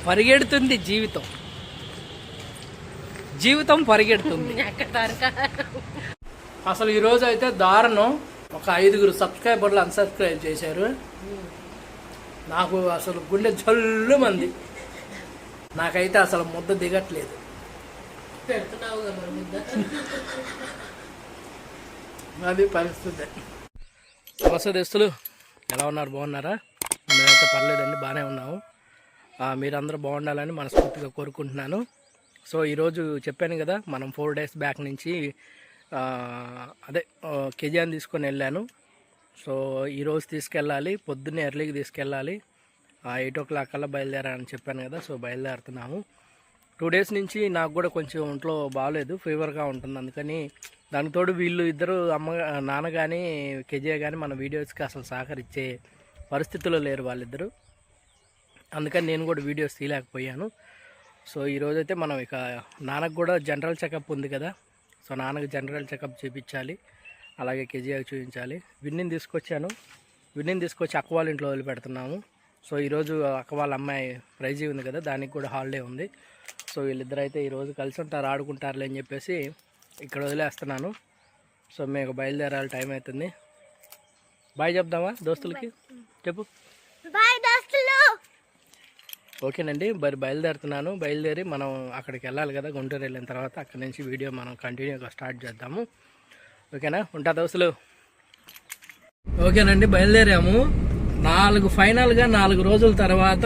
పరిగెడుతుంది జీవితం, జీవితం పరిగెడుతుంది. అసలు ఈరోజు అయితే దారుణం. ఒక 5 సబ్స్క్రైబర్లు అన్సబ్స్క్రైబ్ చేశారు. నాకు అసలు గుండె జల్లు మంది. నాకైతే అసలు ముద్ద దిగట్లేదు. అది పరిస్థితి. వసతిస్తులు ఎలా ఉన్నారు? బాగున్నారా? మేమైతే పర్లేదండి, బాగానే ఉన్నాము. మీరందరూ బాగుండాలని మనస్ఫూర్తిగా కోరుకుంటున్నాను. సో ఈరోజు చెప్పాను కదా, మనం 4 డేస్ బ్యాక్ నుంచి అదే కెజియాని తీసుకొని వెళ్ళాను. సో ఈరోజు తీసుకెళ్ళాలి, పొద్దున్నే ఎర్లీకి తీసుకెళ్ళాలి. 8 o'clock కల్లా బయలుదేరాలని చెప్పాను కదా. సో బయలుదేరుతున్నాము. 2 days నుంచి నాకు కూడా కొంచెం ఒంట్లో బాగాలేదు, ఫీవర్గా ఉంటుంది. అందుకని దానికి తోడు వీళ్ళు ఇద్దరు నాన్న కానీ కెజియా కానీ మన వీడియోస్కి అసలు సహకరించే పరిస్థితుల్లో లేరు వాళ్ళిద్దరు. అందుకని నేను కూడా వీడియోస్ తీయలేకపోయాను. సో ఈరోజైతే మనం ఇక నాన్నకు కూడా జనరల్ చెకప్ ఉంది కదా. సో నాన్నకు జనరల్ చెకప్ చేయించాలి, అలాగే కెజియాకి చూపించాలి. విన్నీని తీసుకొచ్చాను. విన్నీని తీసుకొచ్చి అక్క వాళ్ళ ఇంట్లో వదిలిపెడుతున్నాము. సో ఈరోజు అక్క వాళ్ళ అమ్మాయి ప్రైజీ ఉంది కదా, దానికి కూడా హాలిడే ఉంది. సో వీళ్ళిద్దరు అయితే ఈరోజు కలిసి ఉంటారు, ఆడుకుంటారులే అని చెప్పేసి ఇక్కడ వదిలేస్తున్నాను. సో మేము బయలుదేరాలి, టైం అవుతుంది. బాయ్ చెప్దామా దోస్తులకి? చెప్పు బాయ్ దోస్తులు. ఓకేనండి, మరి బయలుదేరుతున్నాను. బయలుదేరి మనం అక్కడికి వెళ్ళాలి కదా, గుంటూరు వెళ్ళిన తర్వాత అక్కడి నుంచి వీడియో మనం కంటిన్యూగా స్టార్ట్ చేద్దాము. ఓకేనా? ఉంటా దోస్తులు. ఓకేనండి, బయలుదేరాము. ఫైనల్గా 4 రోజుల తర్వాత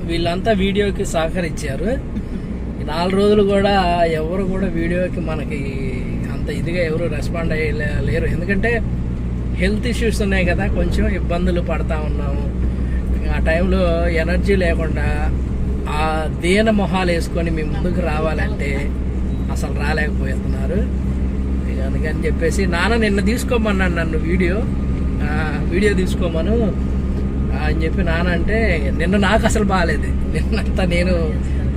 వీళ్ళంతా వీడియోకి సహకరించారు. 4 రోజులు కూడా ఎవరు కూడా వీడియోకి మనకి అంత ఇదిగా ఎవరు రెస్పాండ్ అయ్యలేరు. ఎందుకంటే హెల్త్ ఇష్యూస్ ఉన్నాయి కదా, కొంచెం ఇబ్బందులు పడతా ఉన్నాము. ఆ టైంలో ఎనర్జీ లేకుండా ఆ దీన మొహాలు వేసుకొని మీ ముందుకు రావాలంటే అసలు రాలేకపోతున్నారు. అందుకని చెప్పేసి నాన్న నిన్న తీసుకోమన్నాను, నన్ను వీడియో తీసుకోమను అని చెప్పి నాన్న అంటే, నిన్న నాకు అసలు బాగాలేదు. నిన్నంతా నేను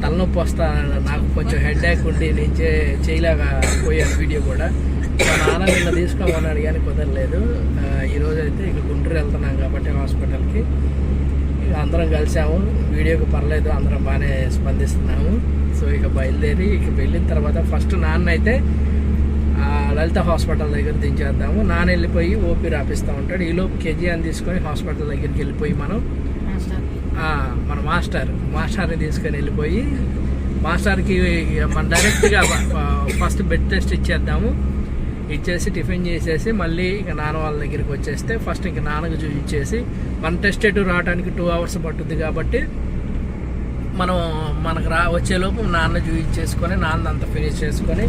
తలనొప్పి వస్తా, నాకు కొంచెం హెడేక్ ఉండి నేను చేయలేకపోయాను వీడియో కూడా. నాన్న నిన్న తీసుకోమన్నాడు కానీ కుదరలేదు. ఈరోజు అయితే ఇక గుంటూరు వెళ్తున్నాం కాబట్టి హాస్పిటల్కి ఇక అందరం కలిసాము. వీడియోకి పర్లేదు, అందరం బాగానే స్పందిస్తున్నాము. సో ఇక బయలుదేరి ఇక వెళ్ళిన తర్వాత ఫస్ట్ నాన్న అయితే లలిత హాస్పిటల్ దగ్గర దించేద్దాము. నాన్న వెళ్ళిపోయి ఓపీ రాపిస్తూ ఉంటాడు. ఈలోపు కెజియాని తీసుకొని హాస్పిటల్ దగ్గరికి వెళ్ళిపోయి మన మాస్టర్ని తీసుకొని వెళ్ళిపోయి మాస్టర్కి మన డైరెక్ట్గా ఫస్ట్ బెడ్ టెస్ట్ ఇచ్చేద్దాము. ఇచ్చేసి టిఫిన్ చేసేసి మళ్ళీ ఇక నాన్న వాళ్ళ దగ్గరికి వచ్చేస్తే ఫస్ట్ ఇంక నాన్నకు చూపించేసి మన టెస్ట్ ఎటు రావడానికి 2 hours పట్టుద్ది కాబట్టి మనకు వచ్చేలోపు నాన్న చూపించేసుకొని నాన్న అంతా ఫినిష్ చేసుకొని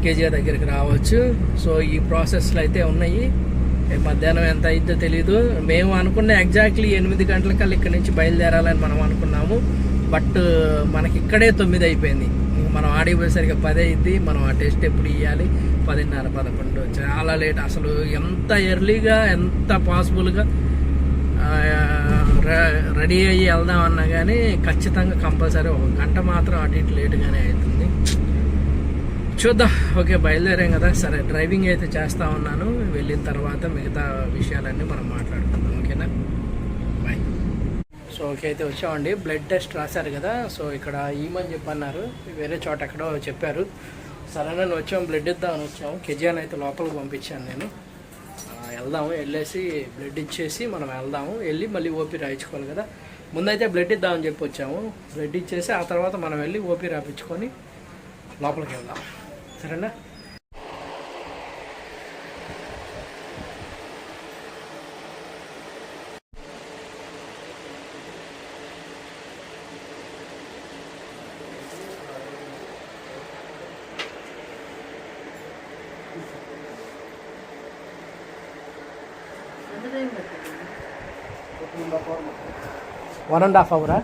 కెజియా దగ్గరికి రావచ్చు. సో ఈ ప్రాసెస్లు అయితే ఉన్నాయి. మధ్యాహ్నం ఎంత అయిద్దో తెలీదు. మేము అనుకున్న ఎగ్జాక్ట్లీ 8 గంటలకల్లా ఇక్కడ నుంచి బయలుదేరాలని మనం అనుకున్నాము. బట్ మనకి ఇక్కడే 9 అయిపోయింది. మనం ఆడిపోయేసరికి 10 అయింది. మనం ఆ టెస్ట్ ఎప్పుడు ఇవ్వాలి? 10:30, 11. చాలా లేట్. అసలు ఎంత ఎర్లీగా, ఎంత పాసిబుల్గా రెడీ అయ్యి వెళ్దాం అన్నా కానీ ఖచ్చితంగా కంపల్సరీ 1 గంట మాత్రం అటు ఇటు లేటుగానే అవుతుంది. చూద్దాం. ఓకే, బయలుదేరాం కదా. సరే, డ్రైవింగ్ అయితే చేస్తూ ఉన్నాను. వెళ్ళిన తర్వాత మిగతా విషయాలన్నీ మనం మాట్లాడుకుందాం. ఓకేనా? బాయ్. సో ఓకే, అయితే వచ్చామండి. బ్లడ్ టెస్ట్ రాశారు కదా. సో ఇక్కడ ఈమని చెప్పన్నారు, వేరే చోట ఎక్కడో చెప్పారు. సరేనని వచ్చాము, బ్లడ్ ఇద్దామని వచ్చాము. కెజియాని అయితే లోపలికి పంపించాను నేను. వెళ్దాము, వెళ్ళేసి బ్లడ్ ఇచ్చేసి మనం వెళ్దాము. వెళ్ళి మళ్ళీ ఓపీ రాయించుకోవాలి కదా. ముందైతే బ్లడ్ ఇద్దామని చెప్పి వచ్చాము. బ్లడ్ ఇచ్చేసి ఆ తర్వాత మనం వెళ్ళి ఓపీ రాయించుకొని లోపలికి వెళ్దాం. సరేనా? వన్ అండ్ హాఫ్ అవరా?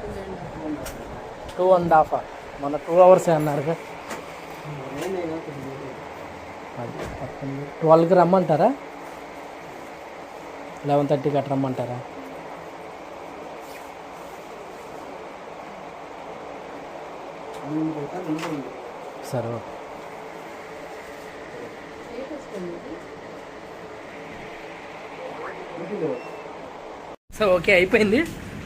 2.5 hours. మన 2 hours అన్నారు. 12కి రమ్మంటారా? 11:30కి అట్లా రమ్మంటారా? సరే. సో ఓకే, అయిపోయింది.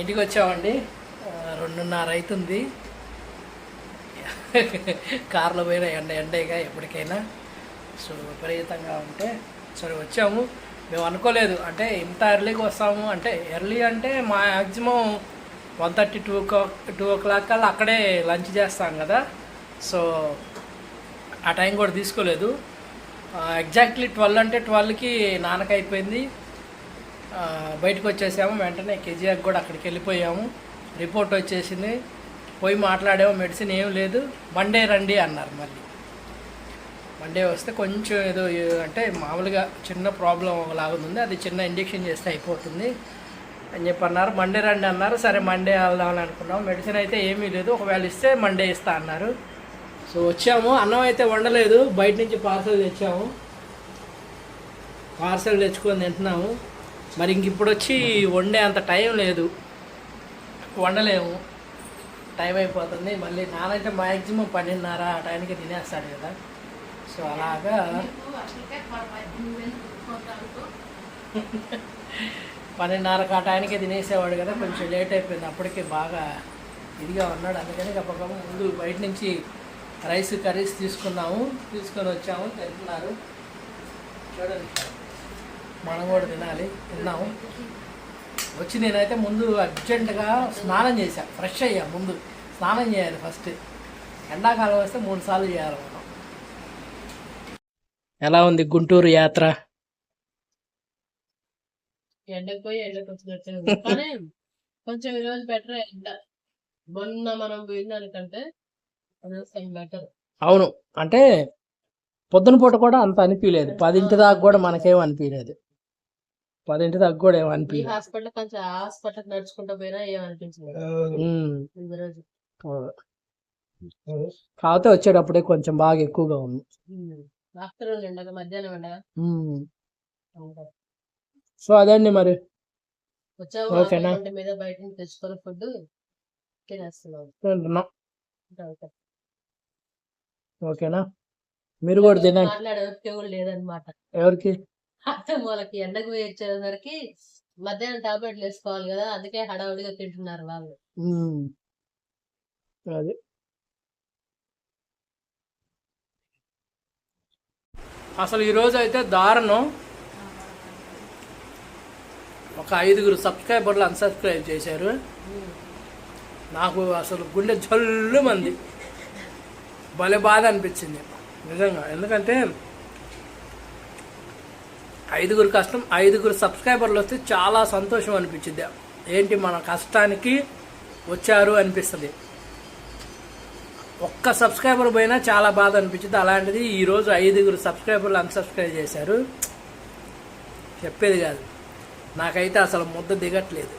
ఇంటికి వచ్చామండి. 2:30 అవుతుంది. కార్లో పోయిన ఎండగా ఎప్పటికైనా. సో విపరీతంగా ఉంటే సరే వచ్చాము. మేము అనుకోలేదు అంటే ఇంత ఎర్లీగా వస్తాము అంటే, ఎర్లీ అంటే మ్యాక్సిమం 1:30 2 o'clock కల్లా అక్కడే లంచ్ చేస్తాం కదా. సో ఆ టైం కూడా తీసుకోలేదు. ఎగ్జాక్ట్లీ 12 అంటే 12కి నానక అయిపోయింది. బయటకు వచ్చేసాము. వెంటనే కేజీఆర్ కూడా అక్కడికి వెళ్ళిపోయాము. రిపోర్ట్ వచ్చేసింది. పోయి మాట్లాడాము. మెడిసిన్ ఏం లేదు, మండే రండి అన్నారు. మళ్ళీ మండే వస్తే కొంచెం ఏదో అంటే మామూలుగా చిన్న ప్రాబ్లం ఒకలాగా ఉంది, అది చిన్న ఇంజెక్షన్ చేస్తే అయిపోతుంది అని చెప్పి అన్నారు. మండే రండి అన్నారు. సరే మండే వెళ్దామని అనుకున్నాం. మెడిసిన్ అయితే ఏమీ లేదు, ఒకవేళ ఇస్తే మండే ఇస్తా అన్నారు. సో వచ్చాము. అన్నం అయితే వండలేదు, బయట నుంచి పార్సల్ తెచ్చాము. పార్సల్ తెచ్చుకొని తింటున్నాము. మరి ఇంక ఇప్పుడు వచ్చి వండే అంత టైం లేదు, వండలేము, టైం అయిపోతుంది. మళ్ళీ నానంటే మ్యాక్సిమం 12:30 ఆ టైంకి తినేస్తాడు కదా. సో అలాగా 12:30 ఆ టైంకి తినేసేవాడు కదా. కొంచెం లేట్ అయిపోయింది, అప్పటికే బాగా ఇదిగా ఉన్నాడు. అందుకని గప్ప ముందు బయట నుంచి రైస్ కర్రీస్ తీసుకొని వచ్చాము. తింటున్నారు చూడండి, మనం కూడా తిన్నాము. వచ్చి నేనైతే ముందు అర్జెంటుగా స్నానం చేశాను, ఫ్రెష్ అయ్యా. ముందు స్నానం చేయాలి ఫస్ట్. ఎండాకాలం వస్తే 3 సార్లు చేయాలి మనం. ఎలా ఉంది గుంటూరు యాత్ర? ఎండకు పోయి ఎండకు వచ్చినట్టు కానీ కొంచెం ఈరోజు బెటర్. ఎండ మొన్న మనం పోయిన దానికంటే బెటర్. అవును, అంటే పొద్దున పూట కూడా అంత అనిపించలేదు. 10 దాకా కూడా మనకేం అనిపించలేదు. 10 దాకా కూడా ఏం అనిపించలేదు. హాస్పిటల్ కొంచెం హాస్పిటల్ నడుచుకుంటూ పోయినా ఏమనిపించింది రోజు. కాకపోతే వచ్చేటప్పుడే కొంచెం బాగా ఎక్కువగా ఉంది. ఆఫ్టర్నూన్ ఎండగా, మధ్యాహ్నం ఎండగా. సో అదండి మరి. వచ్చాము ఓకేనా? మీద బయట నుంచి తెచ్చుకొని ఫుడ్ తినేస్తున్నాం. ఓకేనా? మీరు కూడా తినండి. మాట్లాడేవరికి కూడా లేదనమాట. ఎవరికి? వాళ్ళకి ఎండకు పోయి వచ్చేసరికి మధ్యాహ్నం టాబ్లెట్లు వేసుకోవాలి కదా, అందుకే హడావుడిగా తింటున్నారు వాళ్ళు. అది అసలు ఈరోజు అయితే దారుణం. ఒక 5 సబ్స్క్రైబర్లు అన్సబ్స్క్రైబ్ చేశారు. నాకు అసలు గుండె జల్లు మంది, భలే బాధ అనిపించింది నిజంగా. ఎందుకంటే 5 సబ్స్క్రైబర్లు వస్తే చాలా సంతోషం అనిపించింది. ఏంటి మన కష్టానికి వచ్చారు అనిపిస్తుంది. ఒక్క సబ్స్క్రైబర్ పోయినా చాలా బాధ అనిపించింది. అలాంటిది ఈరోజు 5 సబ్స్క్రైబర్లు అన్సబ్స్క్రైబ్ చేశారు. చెప్పేది కాదు, నాకైతే అసలు ముద్ద దిగట్లేదు.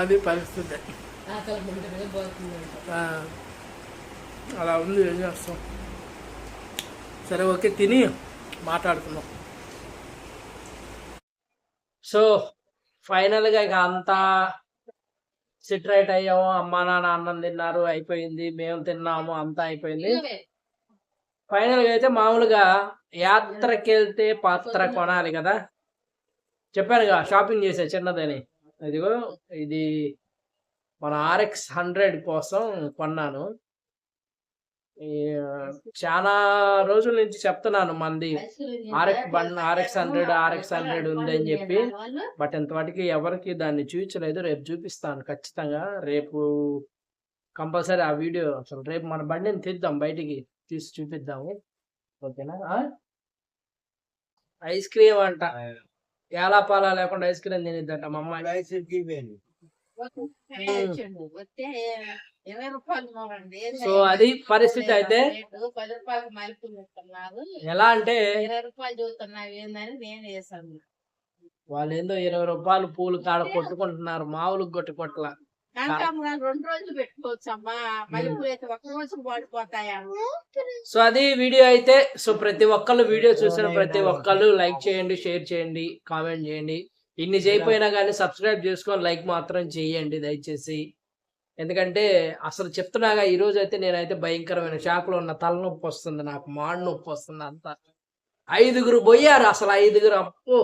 అది పరిస్థితి. అలా ఉంది, ఏం చేస్తాం. సరే ఓకే, తిని మాట్లాడుకుందాం. సో ఫైనల్గా ఇక అంతా సిట్ రైట్ అయ్యాము. అమ్మా నాన్న అన్నం తిన్నారు, అయిపోయింది. మేము తిన్నాము, అంతా అయిపోయింది. ఫైనల్గా అయితే మామూలుగా యాత్రకి వెళ్తే పాత్ర కొనాలి కదా. చెప్పానుగా షాపింగ్ చేసే చిన్నదని. ఇదిగో ఇది మన RX 100 కోసం కొన్నాను. చాలా రోజుల నుంచి చెప్తున్నాను మంది RX 100 ఉంది అని చెప్పి. బట్ ఇంతవాటికి ఎవరికి దాన్ని చూపించలేదు. రేపు చూపిస్తాను ఖచ్చితంగా. రేపు కంపల్సరీ ఆ వీడియో, అసలు రేపు మన బండిని తీద్దాం, బయటికి తీసి చూపిద్దాము. ఓకేనా? ఐస్ క్రీమ్ అంట, ఎలా పాలా లేకుండా ఐస్ క్రీమ్ తినిద్దంట మా అమ్మాయి. సో అది పరిస్థితి. అయితే ఎలా అంటే వాళ్ళు ఏందో 20 రూపాయలు పూలు కాడ కొట్టుకుంటున్నారు, మామూలు కొట్టుకోట్ల. 2 రోజులు పెట్టుకోవచ్చమ్మా, ఒక రోజు పడిపోతాయా. సో అది వీడియో అయితే. సో ప్రతి ఒక్కళ్ళు వీడియో చూసిన ప్రతి ఒక్కళ్ళు లైక్ చేయండి, షేర్ చేయండి, కామెంట్ చేయండి. ఇన్ని చేయకపోయినా కానీ సబ్స్క్రైబ్ చేసుకొని లైక్ మాత్రం చేయండి దయచేసి. ఎందుకంటే అసలు చెప్తున్నాగా, ఈ రోజు అయితే నేనైతే భయంకరమైన షాక్లో ఉన్న. తలనొప్పి వస్తుంది నాకు, మాడు నొప్పి వస్తుంది అంతా. 5 పోయారు అసలు. 5 అప్పు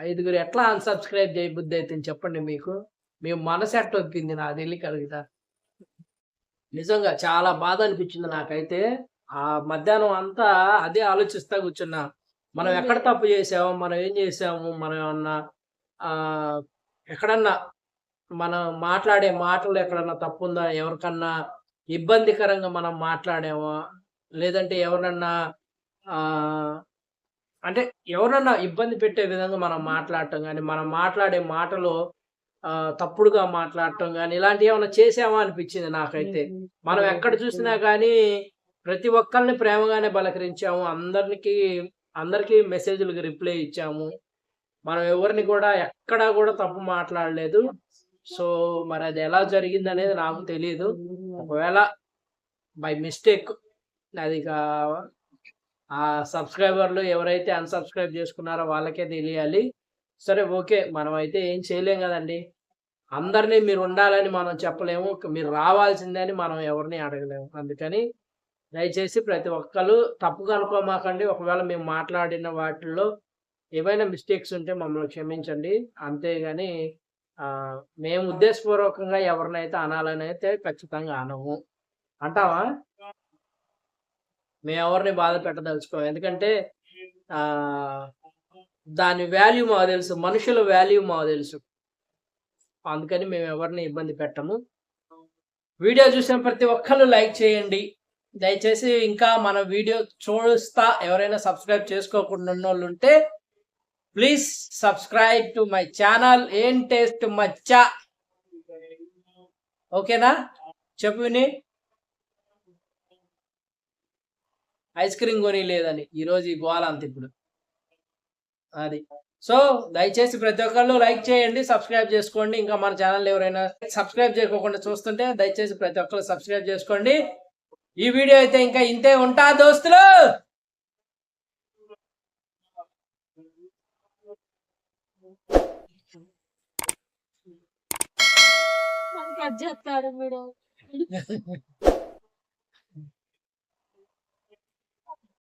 5 ఎట్లా అన్సబ్స్క్రైబ్ చేయబుద్ధి అయితే చెప్పండి మీకు. మీ మనసు ఎట్ట ఒప్పింది నాకు తెలియక అడుగుతా. నిజంగా చాలా బాధ అనిపించింది నాకైతే. ఆ మధ్యాహ్నం అంతా అదే ఆలోచిస్తా కూర్చున్నా. మనం ఎక్కడ తప్పు చేసాము? మనం ఏం చేసాము? మనం ఏమన్నా ఎక్కడన్నా మనం మాట్లాడే మాటలు ఎక్కడన్నా తప్పుందా? ఎవరికన్నా ఇబ్బందికరంగా మనం మాట్లాడామా? లేదంటే ఎవరినన్నా అంటే ఎవరన్నా ఇబ్బంది పెట్టే విధంగా మనం మాట్లాడటం గాని, మనం మాట్లాడే మాటలు తప్పుడుగా మాట్లాడటం గాని, ఇలాంటివి ఏమన్నా చేసామా అనిపించింది నాకైతే. మనం ఎక్కడ చూసినా గానీ, ప్రతి ఒక్కళ్ళని ప్రేమగానే పలకరించాము. అందరికీ మెసేజ్‌లకి రిప్లై ఇచ్చాము. మనం ఎవరిని కూడా ఎక్కడా కూడా తప్పు మాట్లాడలేదు. సో, మరది ఎలా జరిగిందనేది నాకు తెలీదు. ఒకవేళ బై మిస్టేక్ అదిగా ఆ సబ్స్క్రైబర్లు ఎవరైతే అన్‌సబ్స్క్రైబ్ చేసుకున్నారో వాళ్ళకే తెలియాలి. సరే ఓకే. మనమైతే ఏం చేయలేం గదండీ. అందరిని మీరుండాలని మనం చెప్పలేము. మీరు రావాల్సిందే అని మనం ఎవరిని అడగలేము. అందుకని దయచేసి ప్రతి ఒక్కళ్ళు తప్పుగా అనుకోమాకండి. ఒకవేళ మేము మాట్లాడిన వాటిల్లో ఏవైనా మిస్టేక్స్ ఉంటే మమ్మల్ని క్షమించండి. అంతేగాని మేము ఉద్దేశపూర్వకంగా ఎవరినైతే అనాలనైతే ఖచ్చితంగా అనము. అంటావా? మేమెవరిని బాధ పెట్టదలుచుకోము. ఎందుకంటే దాని వాల్యూ మాకు తెలుసు. మనుషుల వాల్యూ మాకు తెలుసు. అందుకని మేమెవరిని ఇబ్బంది పెట్టము. వీడియో చూసిన ప్రతి ఒక్కళ్ళు లైక్ చేయండి. దయచేసి ఇంకా మన వీడియో చూస్తా ఎవరైనా సబ్స్క్రైబ్ చేసుకోకుండా ఉన్నోళ్ళుంటే please subscribe to my channel ఏం టేస్ట్ మచ్చ. ఓకేనా? చెప్పు విని. ఐస్ క్రీమ్ కొని లేదని ఈరోజు ఈ గోల అంత ఇప్పుడు అది. సో దయచేసి ప్రతి ఒక్కళ్ళు లైక్ చేయండి, సబ్స్క్రైబ్ చేసుకోండి. ఇంకా మన ఛానల్ ఎవరైనా సబ్స్క్రైబ్ చేసుకోకుండా చూస్తుంటే దయచేసి ప్రతి ఒక్కళ్ళు సబ్స్క్రైబ్ చేసుకోండి. ఈ వీడియో అయితే ఇంకా ఇంతే. ఉంటా దోస్తులు. కట్ చేస్తాడు వీడు.